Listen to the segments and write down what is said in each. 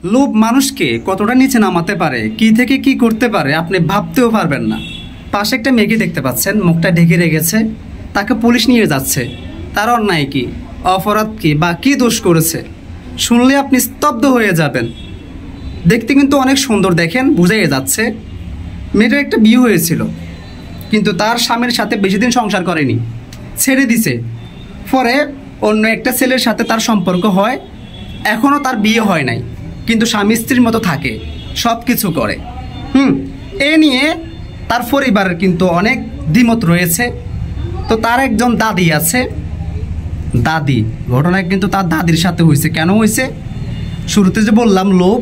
লোভ মানুষকে কতটা নিচে নামাতে পারে, কি থেকে কি করতে পারে আপনি ভাবতেও পারবেন না। পাশে একটা মেয়েকে দেখতে পাচ্ছেন, মুখটা ঢেকে রেখেছে, তাকে পুলিশ নিয়ে যাচ্ছে। তার অন্যায় কি, অপরাধ কি, বা কী দোষ করেছে শুনলে আপনি স্তব্ধ হয়ে যাবেন। দেখতে কিন্তু অনেক সুন্দর, দেখেন বুঝাই যাচ্ছে। মেয়েটার একটা বিয়ে হয়েছিল, কিন্তু তার স্বামীর সাথে বেশি দিন সংসার করেনি, ছেড়ে দিছে। পরে অন্য একটা ছেলের সাথে তার সম্পর্ক হয়, এখনও তার বিয়ে হয় নাই, কিন্তু স্বামী স্ত্রীর মতো থাকে, সব কিছু করে। এ নিয়ে তার পরিবারের কিন্তু অনেক দ্বিমত রয়েছে। তো তার একজন দাদি আছে, দাদি, ঘটনা কিন্তু তার দাদির সাথে হয়েছে। কেন হয়েছে? শুরুতে যে বললাম লোভ।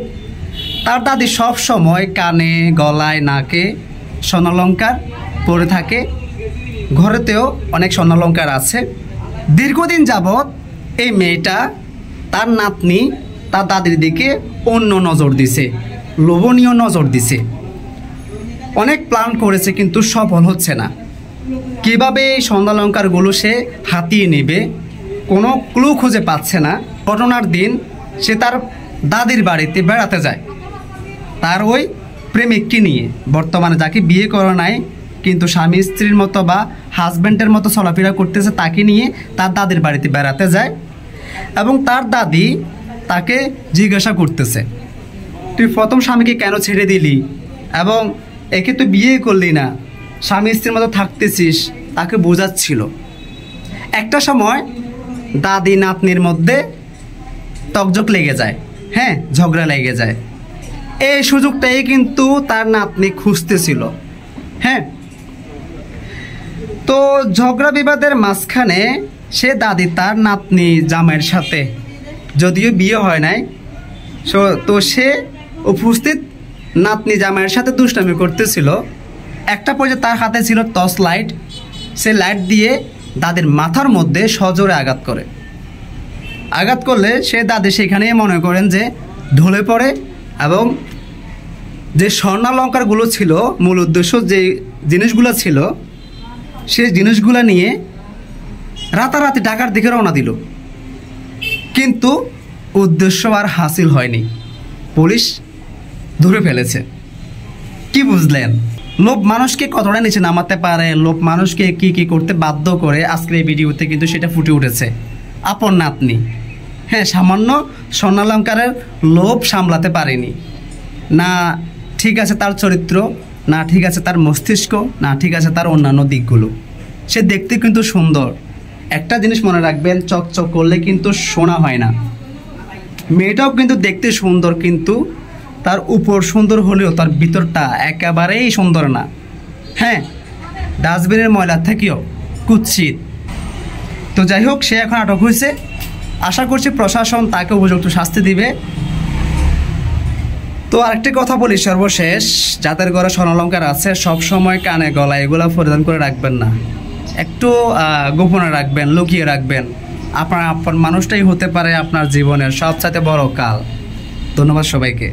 তার দাদি সব সময় কানে, গলায়, নাকে স্বর্ণালঙ্কার পরে থাকে, ঘরেতেও অনেক স্বর্ণালঙ্কার আছে। দীর্ঘদিন যাবৎ এই মেয়েটা, তার নাতনি, তার দাদির দিকে অন্য নজর দিছে, লোভনীয় নজর দিছে। অনেক প্ল্যান করেছে, কিন্তু সফল হচ্ছে না। কীভাবে এই স্বর্ণালঙ্কারগুলো সে হাতিয়ে নেবে, কোনো ক্লু খুঁজে পাচ্ছে না। ঘটনার দিন সে তার দাদির বাড়িতে বেড়াতে যায়, তার ওই প্রেমিককে নিয়ে, বর্তমানে যাকে বিয়ে করা নাই, কিন্তু স্বামী স্ত্রীর মতো বা হাজব্যান্ডের মতো চলাফেরা করতেছে, তাকে নিয়ে তার দাদির বাড়িতে বেড়াতে যায়। এবং তার দাদি তাকে জিজ্ঞাসা করতেছে, তুই প্রথম স্বামীকে কেন ছেড়ে দিলি, এবং একে তুই বিয়ে করলি না, স্বামী স্ত্রীর মতো থাকতেছিস, তাকে বোঝাচ্ছিল। একটা সময় দাদি নাতনির মধ্যে তকজক লেগে যায়, হ্যাঁ, ঝগড়া লেগে যায়। এই সুযোগটাই কিন্তু তার নাতনি খুঁজতেছিল। হ্যাঁ, তো ঝগড়া বিবাদের মাঝখানে সে দাদি তার নাতনি জামাইয়ের সাথে, যদিও বিয়ে হয় নাই, তো সে উপস্থিত নাতনি জামাইয়ের সাথে দুষ্টামি করতেছিল। একটা পর্যায়ে তার হাতে ছিল টর্চ লাইট, সে লাইট দিয়ে দাদির মাথার মধ্যে সজোরে আঘাত করে। আঘাত করলে সে দাদি সেখানেই মনে করেন যে ঢলে পড়ে, এবং যে স্বর্ণালঙ্কারগুলো ছিল, মূল উদ্দেশ্য যে জিনিসগুলো ছিল, সেই জিনিসগুলো নিয়ে রাতারাতি ঢাকার দিকে রওনা দিল। কিন্তু উদ্দেশ্য আর হাসিল হয়নি, পুলিশ ধরে ফেলেছে। কি বুঝলেন? লোভ মানুষকে কতটা নিচে নামাতে পারে, লোভ মানুষকে কি কি করতে বাধ্য করে, আজকের এই ভিডিওতে কিন্তু সেটা ফুটে উঠেছে। আপন নাতনি, হ্যাঁ, সামান্য স্বর্ণালঙ্কারের লোভ সামলাতে পারেনি। না ঠিক আছে তার চরিত্র, না ঠিক আছে তার মস্তিষ্ক, না ঠিক আছে তার অন্যান্য দিকগুলো। সে দেখতে কিন্তু সুন্দর। একটা জিনিস মনে রাখবেন, চকচক করলে কিন্তু সোনা হয় না। মেয়েটাও কিন্তু দেখতে সুন্দর, কিন্তু তার উপর সুন্দর হলেও তার ভিতরটা একেবারেই সুন্দর না। হ্যাঁ, ডাস্টবিনের ময়লা থেকেও কুৎসিত। তো যাই হোক, সে এখন আটক হয়েছে। আশা করছি প্রশাসন তাকে উপযুক্ত শাস্তি দিবে। তো আরেকটি কথা বলি সর্বশেষ, যাদের ঘরে স্বর্ণালঙ্কার আছে, সবসময় কানে, গলায় এগুলো পরিধান করে রাখবেন না। একটু গোপনে রাখবেন, লুকিয়ে রাখবেন। আপনার আপন মানুষটাই হতে পারে আপনার জীবনের সবচাইতে বড় কাল। ধন্যবাদ সবাইকে।